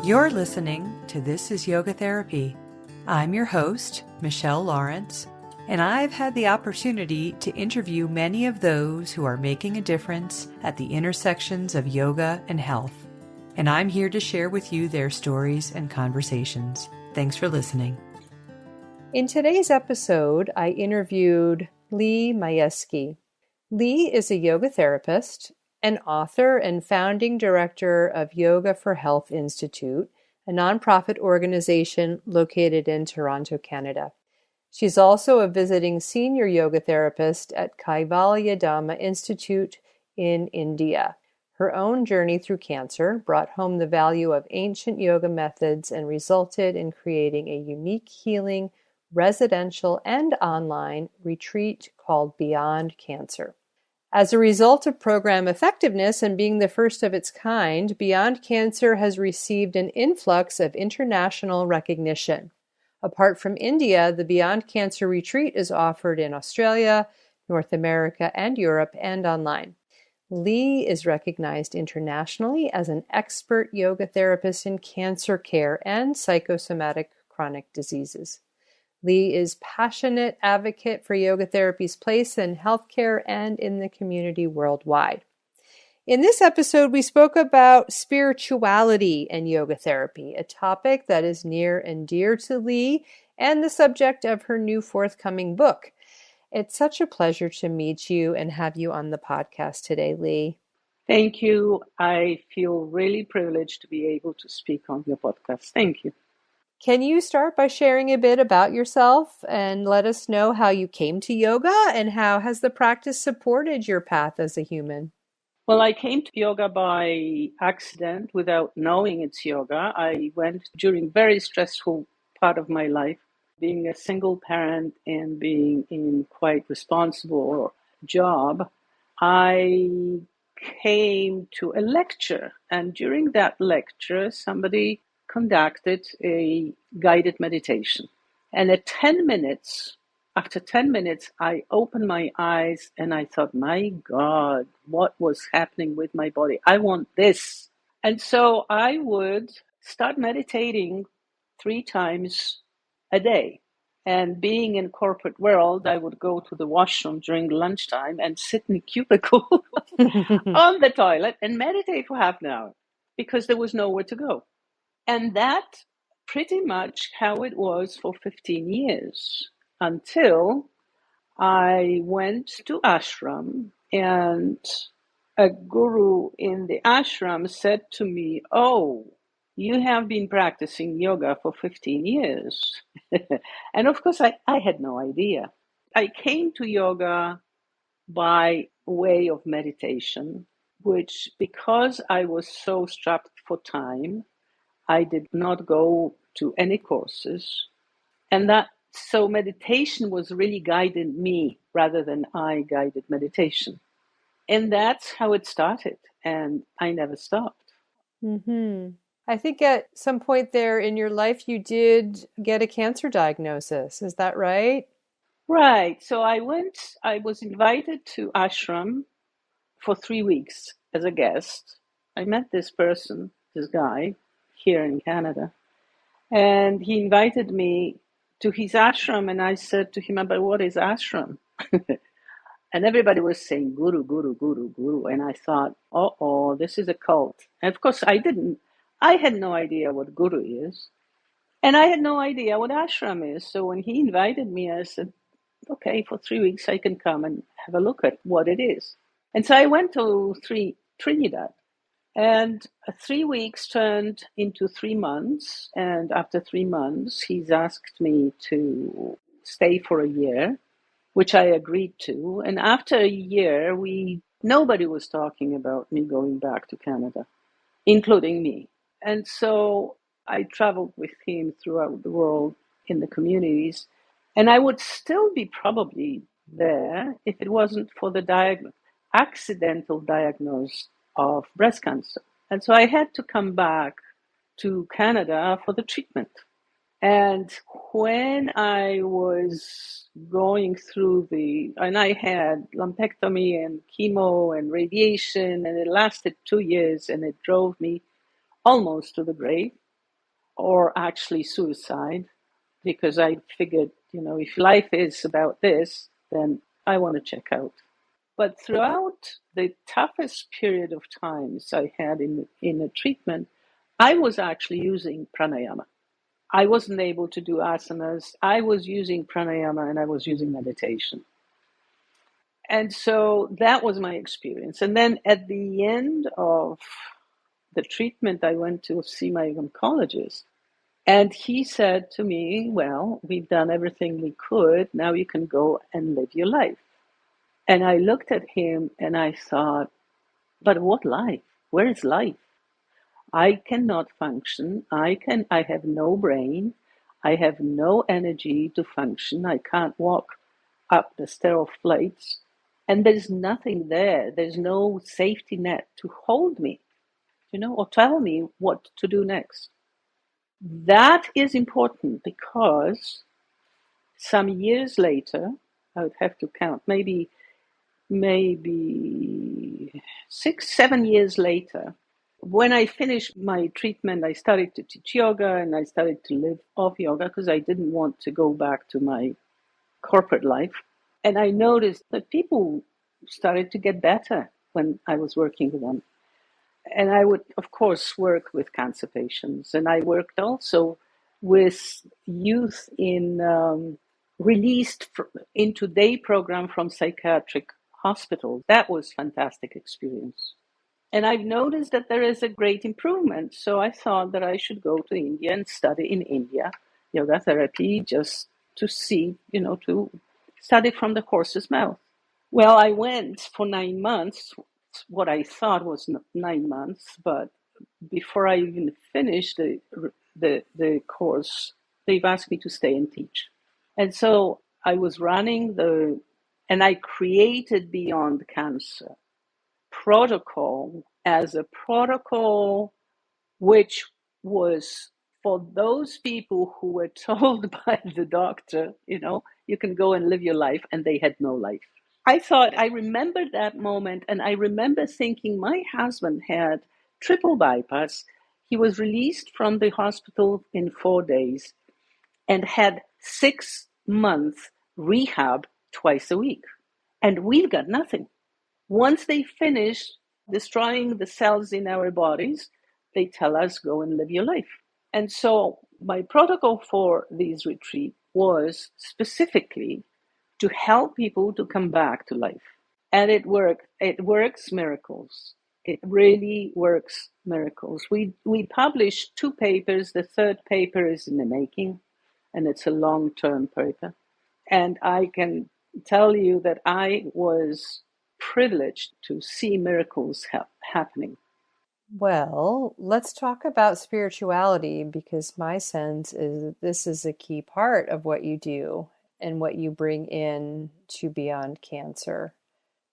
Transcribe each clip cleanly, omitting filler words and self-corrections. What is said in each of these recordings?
You're listening to This is Yoga Therapy. I'm your host, Michelle Lawrence, and I've had the opportunity to interview many of those who are making a difference at the intersections of yoga and health. And I'm here to share with you their stories and conversations. Thanks for listening. In today's episode, I interviewed Lee Majewski. Lee is a yoga therapist, an author and founding director of Yoga for Health Institute, a nonprofit organization located in Toronto, Canada. She's also a visiting senior yoga therapist at Kaivalya Dhamma Institute in India. Her own journey through cancer brought home the value of ancient yoga methods and resulted in creating a unique healing, residential and online retreat called Beyond Cancer. As a result of program effectiveness and being the first of its kind, Beyond Cancer has received an influx of international recognition. Apart from India, the Beyond Cancer retreat is offered in Australia, North America, and Europe, and online. Lee is recognized internationally as an expert yoga therapist in cancer care and psychosomatic chronic diseases. Lee is passionate advocate for yoga therapy's place in healthcare and in the community worldwide. In this episode, we spoke about spirituality and yoga therapy, a topic that is near and dear to Lee and the subject of her new forthcoming book. It's such a pleasure to meet you and have you on the podcast today, Lee. Thank you. I feel really privileged to be able to speak on your podcast. Thank you. Can you start by sharing a bit about yourself and let us know how you came to yoga and how has the practice supported your path as a human? Well, I came to yoga by accident without knowing it's yoga. I went during very stressful part of my life, being a single parent and being in quite responsible job. I came to a lecture, and during that lecture, somebody conducted a guided meditation. And after 10 minutes, I opened my eyes and I thought, my God, what was happening with my body? I want this. And so I would start meditating 3 times a day. And being in corporate world, I would go to the washroom during lunchtime and sit in a cubicle on the toilet and meditate for half an hour because there was nowhere to go. And that pretty much how it was for 15 years until I went to ashram and a guru in the ashram said to me, "Oh, you have been practicing yoga for 15 years." And of course, I had no idea. I came to yoga by way of meditation, which because I was so strapped for time, I did not go to any courses. And so meditation was really guiding me rather than I guided meditation. And that's how it started. And I never stopped. Mm-hmm. I think at some point there in your life, you did get a cancer diagnosis. Is that right? Right. So I was invited to ashram for 3 weeks as a guest. I met this guy, here in Canada. And he invited me to his ashram, and I said to him, "But what is ashram?" And everybody was saying, "Guru, guru, guru, guru." And I thought, oh, this is a cult. And of course, I had no idea what guru is. And I had no idea what ashram is. So when he invited me, I said, okay, for 3 weeks, I can come and have a look at what it is. And so I went to Trinidad. And 3 weeks turned into 3 months. And after 3 months, he's asked me to stay for a year, which I agreed to. And after a year, nobody was talking about me going back to Canada, including me. And so I traveled with him throughout the world in the communities. And I would still be probably there if it wasn't for the accidental diagnosis of breast cancer. And so I had to come back to Canada for the treatment. And when I was going through and I had lumpectomy and chemo and radiation, and it lasted 2 years and it drove me almost to the grave. or actually suicide, because I figured, if life is about this, then I want to check out. But throughout the toughest period of times I had in a treatment, I was actually using pranayama. I wasn't able to do asanas. I was using pranayama and I was using meditation. And so that was my experience. And then at the end of the treatment, I went to see my oncologist. And he said to me, well, we've done everything we could. Now you can go and live your life. And I looked at him and I thought, but what life? Where is life? I cannot function. I have no brain. I have no energy to function. I can't walk up the stair of flights. And there's nothing there. There's no safety net to hold me, or tell me what to do next. That is important because some years later, I would have to count, maybe 6, 7 years later, when I finished my treatment, I started to teach yoga and I started to live off yoga because I didn't want to go back to my corporate life. And I noticed that people started to get better when I was working with them. And I would, of course, work with cancer patients. And I worked also with youth released into day program from psychiatric hospitals. That was fantastic experience. And I've noticed that there is a great improvement. So I thought that I should go to India and study in India yoga therapy just to see, to study from the horse's mouth. Well, I went for 9 months, what I thought was 9 months, but before I even finished the course, they've asked me to stay and teach. And so I was running and I created Beyond Cancer protocol as a protocol which was for those people who were told by the doctor, you can go and live your life, and they had no life. I remember that moment, and I remember thinking my husband had triple bypass. He was released from the hospital in 4 days and had 6 months rehab twice a week. And we've got nothing. Once they finish destroying the cells in our bodies, they tell us, go and live your life. And so my protocol for these retreats was specifically to help people to come back to life. And it worked. It works miracles. It really works miracles. We published 2 papers. The third paper is in the making, and it's a long-term paper. And I can tell you that I was privileged to see miracles happening. Well, let's talk about spirituality, because my sense is this is a key part of what you do and what you bring in to Beyond Cancer.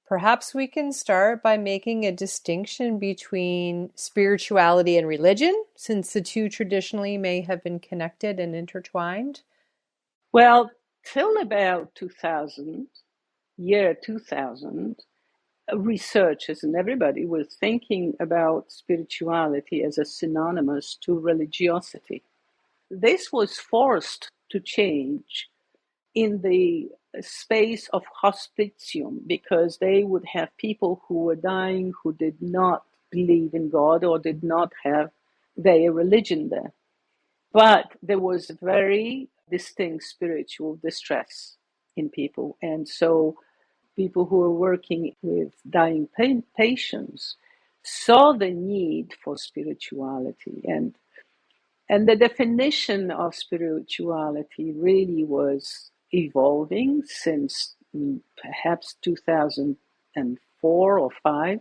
Perhaps we can start by making a distinction between spirituality and religion, since the two traditionally may have been connected and intertwined. Well, till about 2000, researchers and everybody was thinking about spirituality as a synonymous to religiosity. This was forced to change in the space of hospitium, because they would have people who were dying who did not believe in God or did not have their religion there. But there was very distinct spiritual distress in people. And so people who were working with dying patients saw the need for spirituality. And the definition of spirituality really was evolving since perhaps 2004 or 5.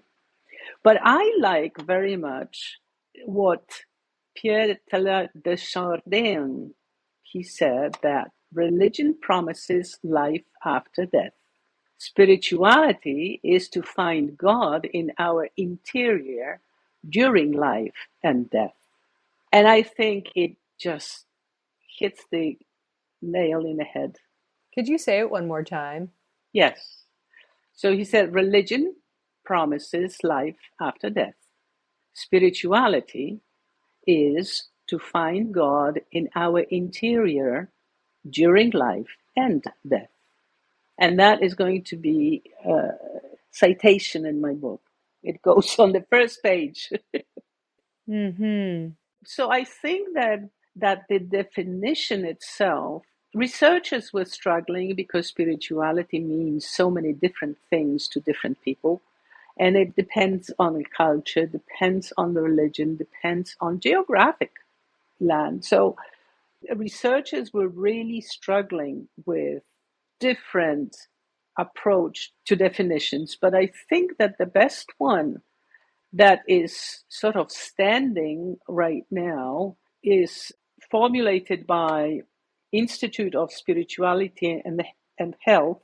But I like very much what Pierre Teilhard de Chardin, he said that religion promises life after death. Spirituality is to find God in our interior during life and death. And I think it just hits the nail in the head. Could you say it one more time? Yes. So he said, religion promises life after death. Spirituality is to find God in our interior during life and death. And that is going to be a citation in my book. It goes on the first page. Mm-hmm. So I think that the definition itself, researchers were struggling because spirituality means so many different things to different people. And it depends on the culture, depends on the religion, depends on geographic land. So researchers were really struggling with different approach to definitions. But I think that the best one that is sort of standing right now is formulated by Institute of Spirituality and Health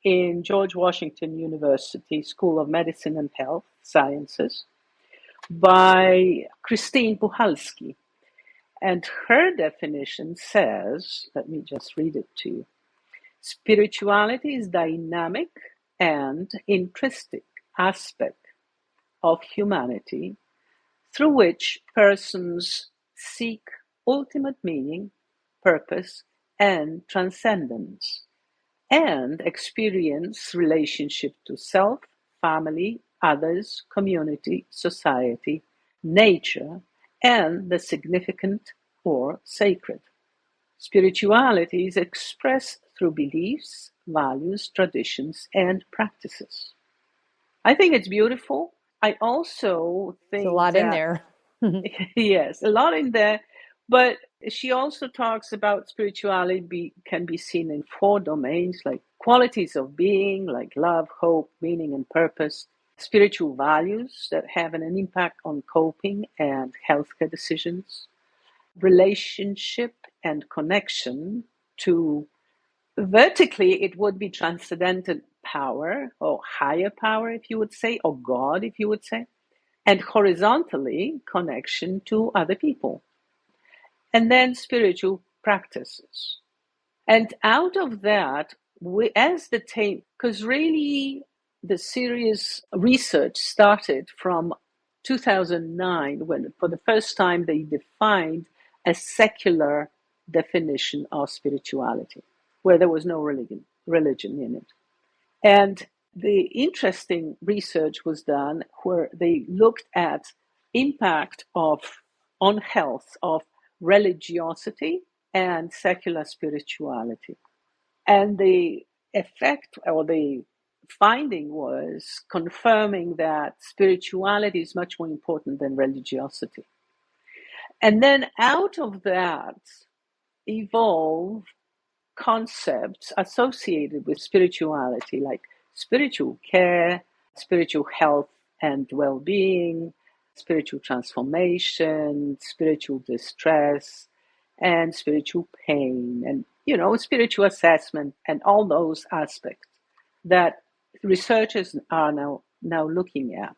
in George Washington University School of Medicine and Health Sciences by Christine Puhalski. And her definition says, let me just read it to you. Spirituality is dynamic and intrinsic aspect of humanity through which persons seek ultimate meaning, purpose, and transcendence, and experience relationship to self, family, others, community, society, nature, and the significant or sacred. Spirituality is expressed through beliefs, values, traditions, and practices. I think it's beautiful. I also There's a think lot in that, there. yes, a lot in there, but she also talks about spirituality can be seen in four domains, like qualities of being, like love, hope, meaning, and purpose, spiritual values that have an impact on coping and healthcare decisions, relationship and connection to vertically, it would be transcendental power or higher power, if you would say, or God, if you would say, and horizontally, connection to other people. And then spiritual practices. And out of that, we, as the team, because really the serious research started from 2009, when for the first time they defined a secular definition of spirituality, where there was no religion in it. And the interesting research was done where they looked at impact of on health of religiosity and secular spirituality. And the effect or the finding was confirming that spirituality is much more important than religiosity. And then out of that evolve concepts associated with spirituality, like spiritual care, spiritual health and well being, spiritual transformation, spiritual distress, and spiritual pain, and, spiritual assessment, and all those aspects that researchers are now looking at.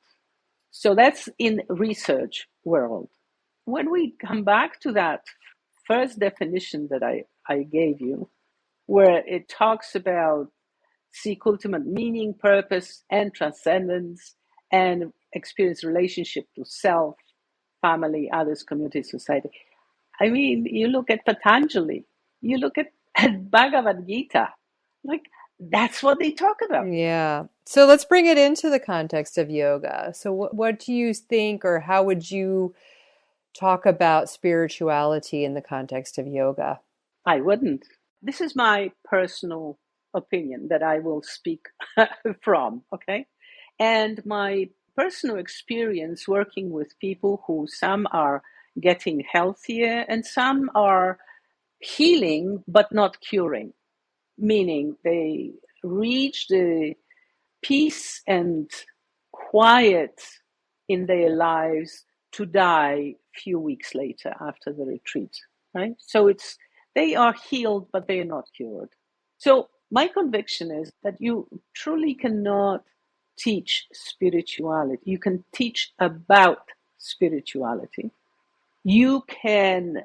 So that's in research world. When we come back to that first definition that I gave you, where it talks about seek ultimate meaning, purpose, and transcendence, and experience relationship to self, family, others, community, society. I mean, you look at Patanjali, you look at Bhagavad Gita, like that's what they talk about. Yeah. So let's bring it into the context of yoga. So what do you think, or how would you talk about spirituality in the context of yoga? I wouldn't. This is my personal opinion that I will speak from, okay? And my personal experience working with people who some are getting healthier and some are healing but not curing, meaning they reach the peace and quiet in their lives to die few weeks later after the retreat, right? So they are healed, but they are not cured. So my conviction is that you truly cannot teach spirituality. You can teach about spirituality. You can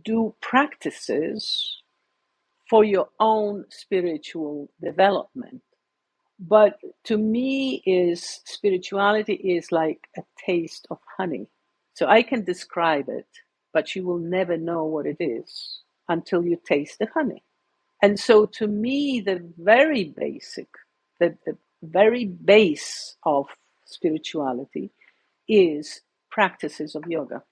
do practices for your own spiritual development. But to me, spirituality is like a taste of honey. So I can describe it. but you will never know what it is until you taste the honey. And so to me, the very basic, the very base of spirituality is practices of yoga.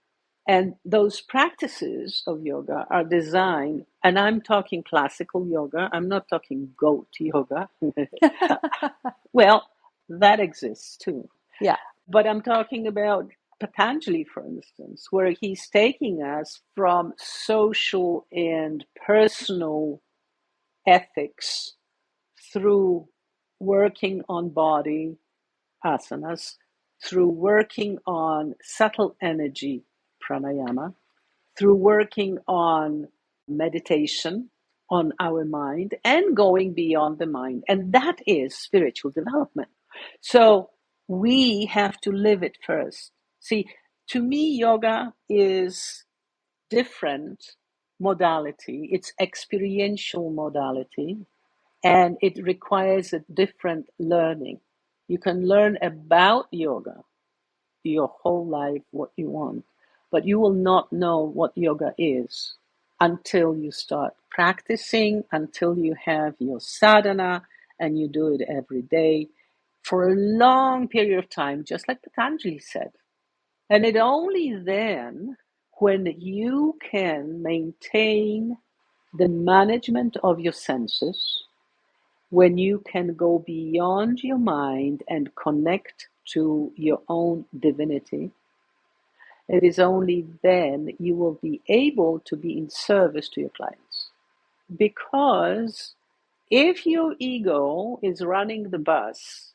And those practices of yoga are designed, and I'm talking classical yoga, I'm not talking goat yoga. Well, that exists too. Yeah. But I'm talking about Patanjali, for instance, where he's taking us from social and personal ethics through working on body asanas, through working on subtle energy pranayama, through working on meditation, on our mind, and going beyond the mind. And that is spiritual development. So we have to live it first. See, to me, yoga is different modality. It's experiential modality, and it requires a different learning. You can learn about yoga your whole life what you want, but you will not know what yoga is until you start practicing, until you have your sadhana and you do it every day for a long period of time, just like Patanjali said. And it only then, when you can maintain the management of your senses, when you can go beyond your mind and connect to your own divinity, it is only then you will be able to be in service to your clients. Because if your ego is running the bus,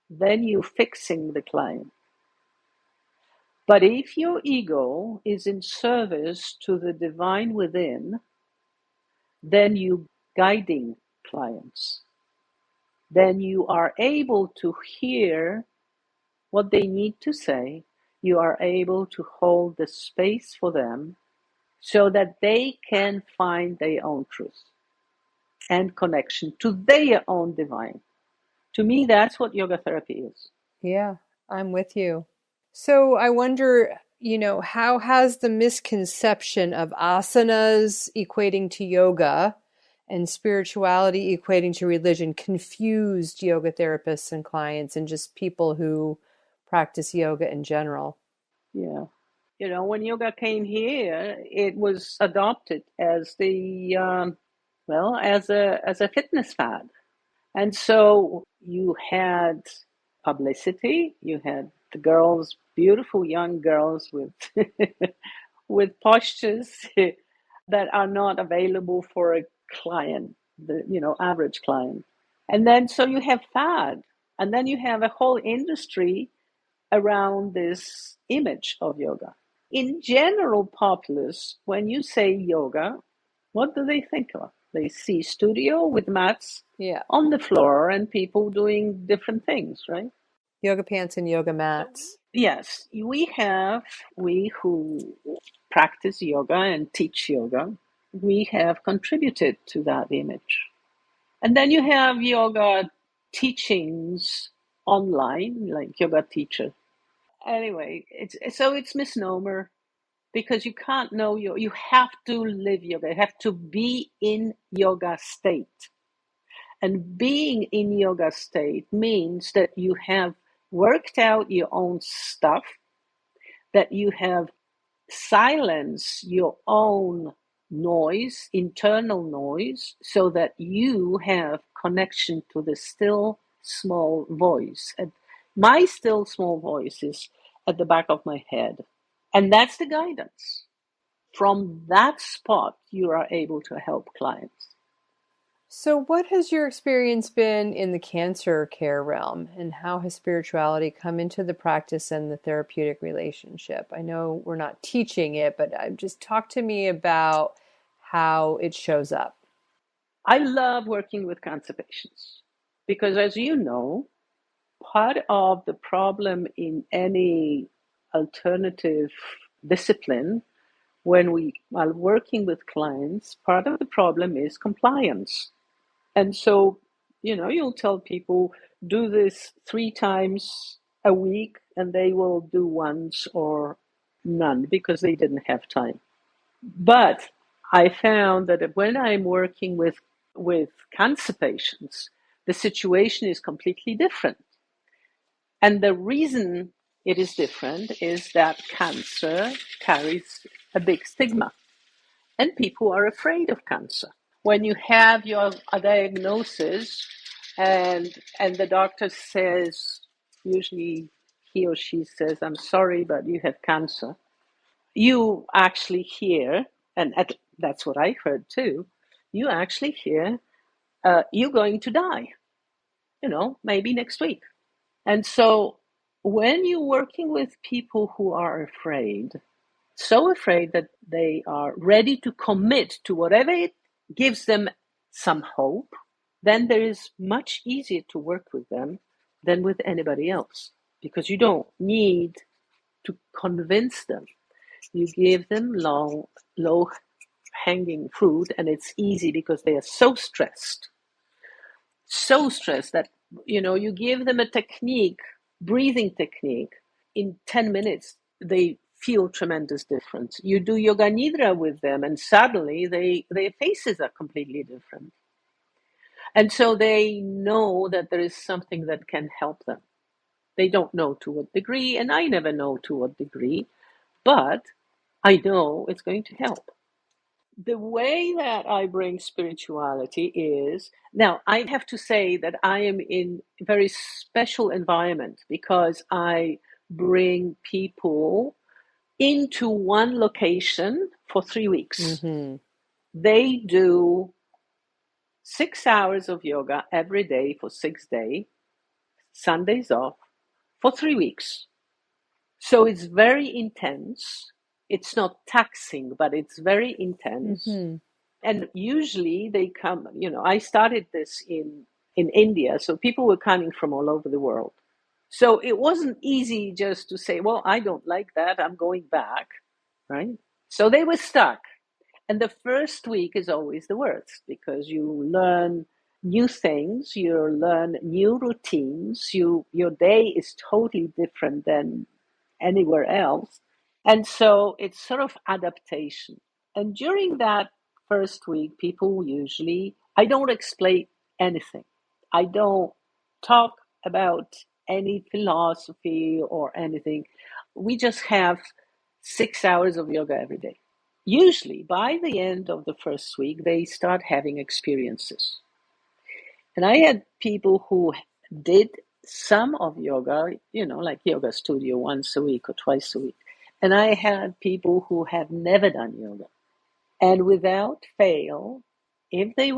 then you're fixing the client. But if your ego is in service to the divine within, then you're guiding clients. Then you are able to hear what they need to say. You are able to hold the space for them so that they can find their own truth and connection to their own divine. To me, that's what yoga therapy is. Yeah, I'm with you. So I wonder, how has the misconception of asanas equating to yoga and spirituality equating to religion confused yoga therapists and clients and just people who practice yoga in general? Yeah. When yoga came here, it was adopted as as a fitness fad. And so you had publicity, you had the girls, beautiful young girls with with postures that are not available for a client, the average client. And then so you have fad, and then you have a whole industry around this image of yoga. In general populace, when you say yoga, what do they think of? They see studio with mats Yeah. on the floor and people doing different things, right? Yoga pants and yoga mats. Yes, we who practice yoga and teach yoga, we have contributed to that image. And then you have yoga teachings online, like yoga teacher. Anyway, it's misnomer because you can't know you have to live yoga. You have to be in yoga state. And being in yoga state means that you have worked out your own stuff, that you have silenced your own noise, internal noise, so that you have connection to the still small voice. And my still small voice is at the back of my head. And that's the guidance. From that spot, you are able to help clients. So, what has your experience been in the cancer care realm, and how has spirituality come into the practice and the therapeutic relationship? I know we're not teaching it, but just talk to me about how it shows up. I love working with cancer patients because, as you know, part of the problem in any alternative discipline when we are working with clients, part of the problem is compliance. And so, you'll tell people do this 3 times a week and they will do once or none, because they didn't have time. But I found that when I'm working with cancer patients, the situation is completely different. And the reason it is different is that cancer carries a big stigma, and people are afraid of cancer. When you have your diagnosis and the doctor says, usually he or she says, "I'm sorry, but you have cancer," you actually hear, and that's what I heard too, you actually hear, "You're going to die, maybe next week." And so when you're working with people who are afraid, so afraid that they are ready to commit to whatever it gives them some hope, then there is much easier to work with them than with anybody else, because you don't need to convince them. You give them low hanging fruit, and it's easy because they are so stressed that, you give them a technique, breathing technique. In 10 minutes, they feel tremendous difference. You do yoga nidra with them, and suddenly their faces are completely different. And so they know that there is something that can help them. They don't know to what degree, and I never know to what degree, but I know it's going to help. The way that I bring spirituality is, now I have to say that I am in a very special environment because I bring people into one location for 3 weeks. Mm-hmm. They do 6 hours of yoga every day for 6 days, Sundays off, for 3 weeks. So it's very intense. It's not taxing, but it's very intense. Mm-hmm. And usually they come, I started this in India, so people were coming from all over the world. So it wasn't easy just to say, well, I don't like that, I'm going back, right? So they were stuck. And the first week is always the worst because you learn new things, you learn new routines, your day is totally different than anywhere else. And so it's sort of adaptation. And during that first week, people usually, I don't explain anything. I don't talk about any philosophy or anything. We just have 6 hours of yoga every day. Usually, by the end of the first week, they start having experiences. And I had people who did some of yoga, like yoga studio once a week or twice a week. And I had people who have never done yoga. And without fail, if they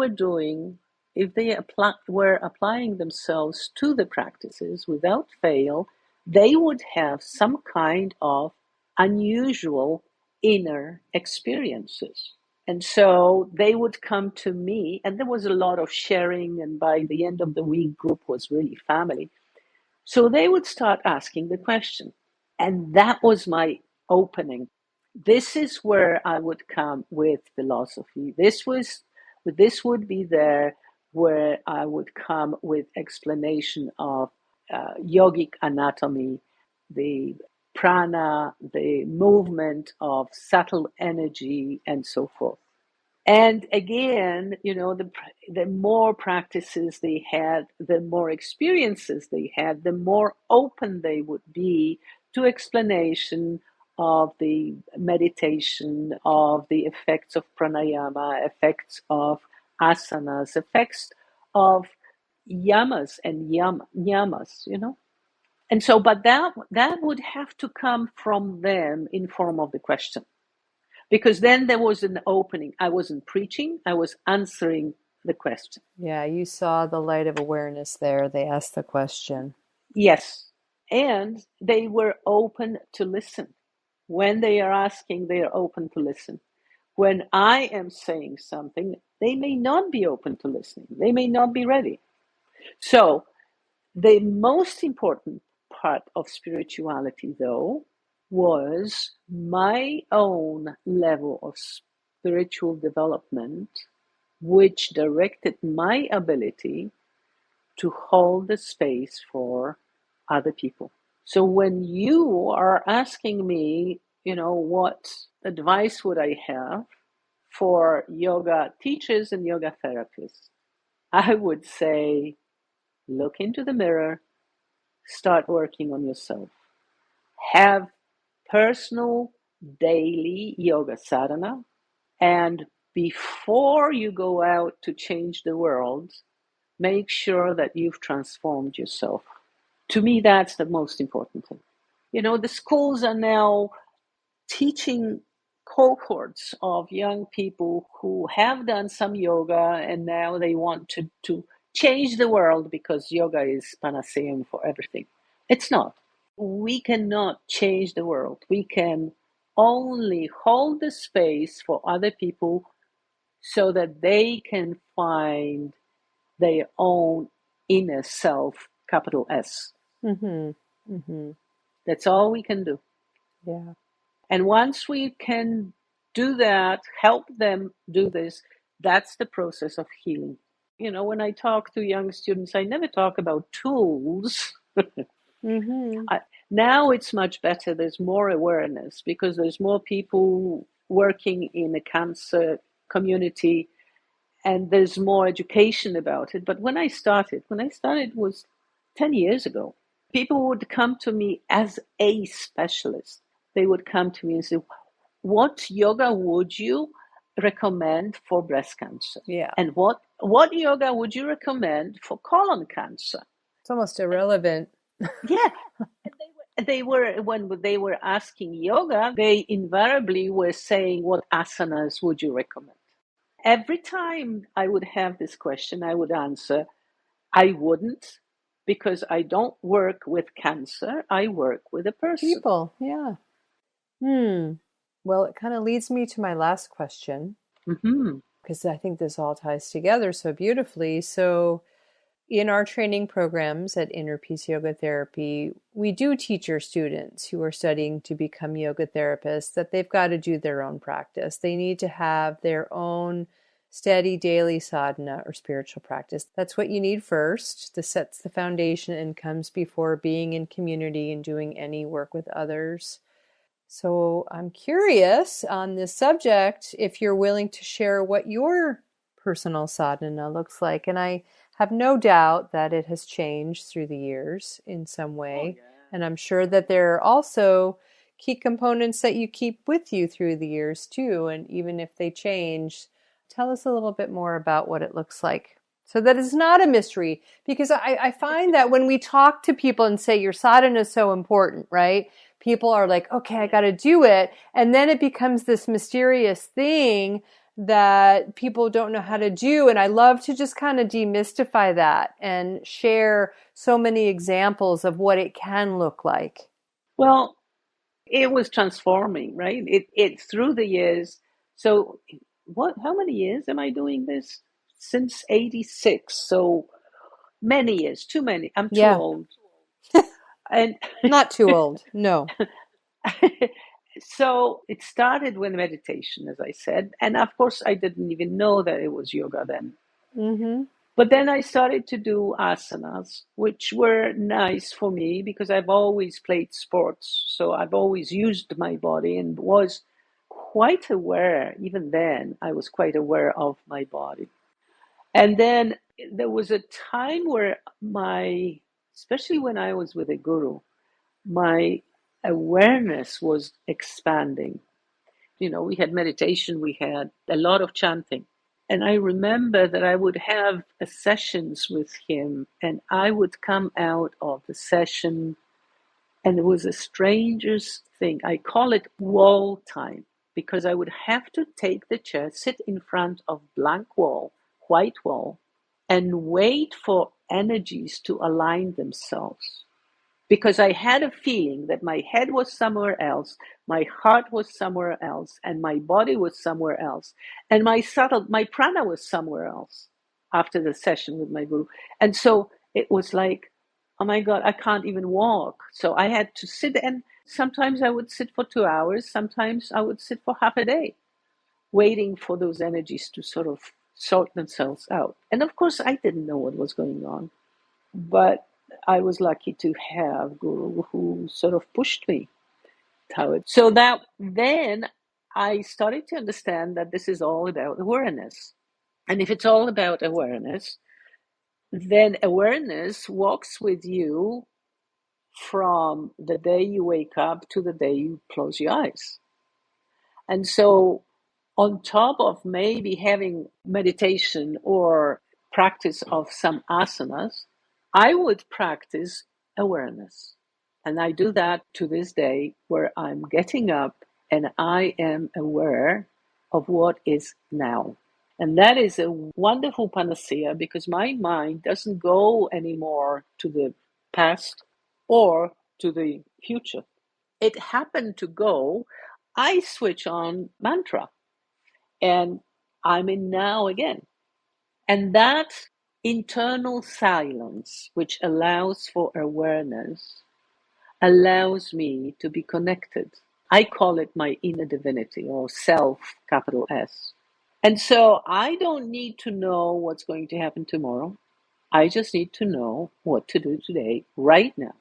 were applying themselves to the practices without fail, they would have some kind of unusual inner experiences. And so they would come to me, and there was a lot of sharing. And by the end of the week, group was really family. So they would start asking the question. And that was my opening. This is where I would come with philosophy. This would be there where I would come with explanation of yogic anatomy, the prana, the movement of subtle energy, and so forth. And again, the more practices they had, the more experiences they had, the more open they would be to explanation of the meditation, of the effects of pranayama, effects of asanas, effects of yamas and yamas. And so, but that would have to come from them in form of the question. Because then there was an opening. I wasn't preaching, I was answering the question. Yeah, you saw the light of awareness there. They asked the question. Yes. And they were open to listen. When they are asking, they are open to listen. When I am saying something, they may not be open to listening. They may not be ready. So the most important part of spirituality, though, was my own level of spiritual development, which directed my ability to hold the space for other people. So when you are asking me, what advice would I have for yoga teachers and yoga therapists? I would say, look into the mirror, start working on yourself. Have personal daily yoga sadhana. And before you go out to change the world, make sure that you've transformed yourself. To me, that's the most important thing. The schools are now teaching cohorts of young people who have done some yoga and now they want to change the world because yoga is panacea for everything. It's not. We cannot change the world. We can only hold the space for other people so that they can find their own inner self, capital S. Mm-hmm. Mm-hmm. That's all we can do. Yeah. And once we can do that, help them do this, that's the process of healing. When I talk to young students, I never talk about tools. Mm-hmm. Now it's much better. There's more awareness because there's more people working in the cancer community and there's more education about it. But when I started was 10 years ago. People would come to me as a specialist. They would come to me and say, what yoga would you recommend for breast cancer? Yeah. And what yoga would you recommend for colon cancer? It's almost irrelevant. Yeah. When they were asking yoga, they invariably were saying, what asanas would you recommend? Every time I would have this question, I would answer, I wouldn't, because I don't work with cancer. I work with a person. People, yeah. Well, it kind of leads me to my last question, Mm-hmm. because I think this all ties together so beautifully. So, in our training programs at Inner Peace Yoga Therapy, we do teach our students who are studying to become yoga therapists that they've got to do their own practice. They need to have their own steady daily sadhana or spiritual practice. That's what you need first. This sets the foundation and comes before being in community and doing any work with others. So I'm curious on this subject if you're willing to share what your personal sadhana looks like. And I have no doubt that it has changed through the years in some way. Oh, yeah. And I'm sure that there are also key components that you keep with you through the years too. And even if they change, tell us a little bit more about what it looks like so that it's not a mystery. Because I find that when we talk to people and say your sadhana is so important, right? People are like, okay, I got to do it. And then it becomes this mysterious thing that people don't know how to do. And I love to just kind of demystify that and share so many examples of what it can look like. Well, it was transforming, right? It through the years. So how many years am I doing this? Since 86. So many years, too many. I'm too Yeah. old. And Not too old. No. so it started with meditation, as I said. And of course, I didn't even know that it was yoga then. Mm-hmm. But then I started to do asanas, which were nice for me because I've always played sports. So I've always used my body and was quite aware. Even then, I was quite aware of my body. And then there was a time where especially when I was with a guru, my awareness was expanding. We had meditation, we had a lot of chanting. And I remember that I would have sessions with him, and I would come out of the session, and it was the strangest thing. I call it wall time, because I would have to take the chair, sit in front of blank wall, white wall, and wait for energies to align themselves. Because I had a feeling that my head was somewhere else, my heart was somewhere else, and my body was somewhere else, and my prana was somewhere else after the session with my guru. And so it was like, oh my God, I can't even walk. So I had to sit, and sometimes I would sit for 2 hours, sometimes I would sit for half a day, waiting for those energies to sort of sort themselves out. And of course, I didn't know what was going on, but I was lucky to have Guru who sort of pushed me how it. So that then I started to understand that this is all about awareness. And if it's all about awareness, then awareness walks with you from the day you wake up to the day you close your eyes. And so, on top of maybe having meditation or practice of some asanas, I would practice awareness. And I do that to this day, where I'm getting up and I am aware of what is now. And that is a wonderful panacea, because my mind doesn't go anymore to the past or to the future. It happened to go, I switch on mantra and I'm in now again. And that internal silence, which allows for awareness, allows me to be connected. I call it my inner divinity, or self, capital S. And so I don't need to know what's going to happen tomorrow. I just need to know what to do today, right now.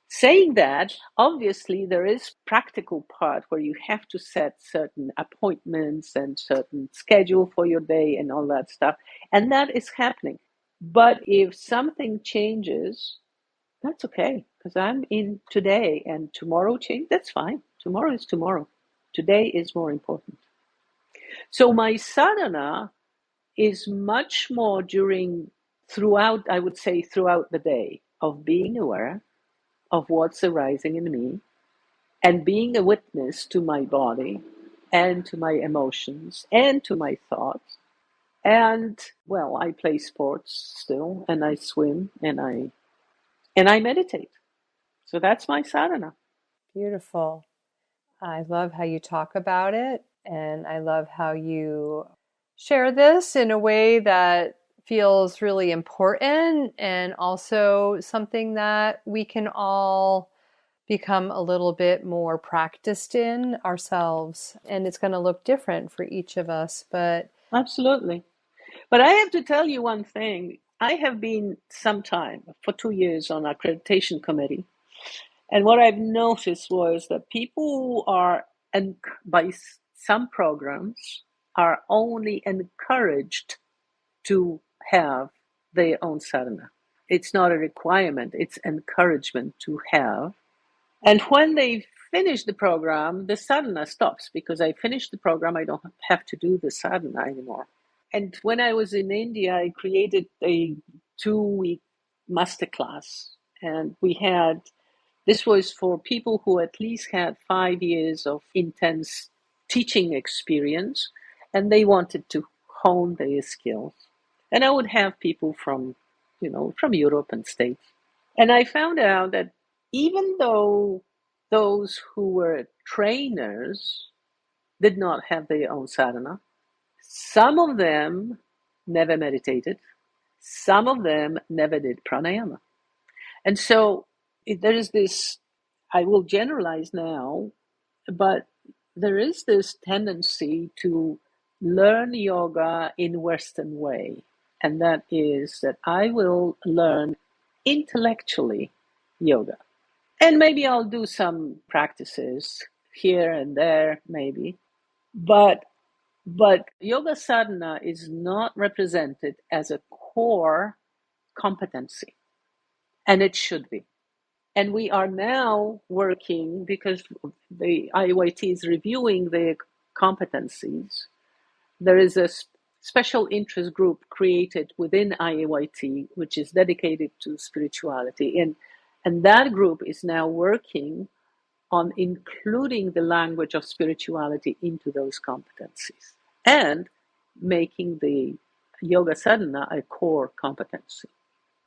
Saying that, obviously, there is practical part where you have to set certain appointments and certain schedule for your day and all that stuff. And that is happening. But if something changes, that's okay, because I'm in today, and tomorrow change, that's fine. Tomorrow is tomorrow. Today is more important. So my sadhana is much more throughout, I would say, throughout the day, of being aware of what's arising in me and being a witness to my body and to my emotions and to my thoughts. And well, I play sports still, and I swim, and I meditate. So that's my sadhana. Beautiful. I love how you talk about it, and I love how you share this in a way that feels really important, and also something that we can all become a little bit more practiced in ourselves. And it's going to look different for each of us, but Absolutely. But I have to tell you one thing. I have been sometime for 2 years on accreditation committee. And what I've noticed was that people are, and by some programs, are only encouraged to have their own sadhana. It's not a requirement, it's encouragement to have. And when they finish the program, the sadhana stops, because I finished the program, I don't have to do the sadhana anymore. And when I was in India, I created a 2-week masterclass. And this was for people who at least had 5 years of intense teaching experience, and they wanted to hone their skills. And I would have people from Europe and States. And I found out that even though those who were trainers did not have their own sadhana, some of them never meditated, some of them never did pranayama. And so there is this, I will generalize now, but there is this tendency to learn yoga in Western way. And that is that I will learn intellectually yoga. And maybe I'll do some practices here and there, maybe. But yoga sadhana is not represented as a core competency, and it should be. And we are now working, because the IYT is reviewing the competencies. There is a special interest group created within IYT, which is dedicated to spirituality. And that group is now working on including the language of spirituality into those competencies and making the yoga sadhana a core competency,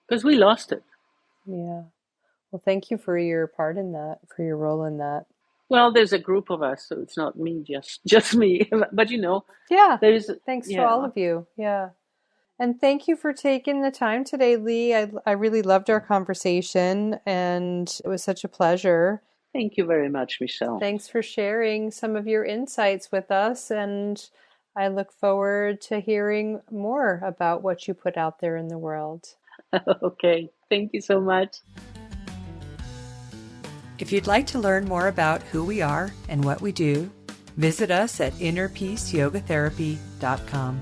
because we lost it. yeah. Well, thank you for your part in that, for your role in that. Well, there's a group of us, so it's not me, just me. But Yeah. there's Thanks to all yeah. of you. Yeah. And thank you for taking the time today, Lee. I really loved our conversation, and it was such a pleasure. Thank you very much, Michelle. Thanks for sharing some of your insights with us, and I look forward to hearing more about what you put out there in the world. Okay, thank you so much. If you'd like to learn more about who we are and what we do, visit us at innerpeaceyogatherapy.com.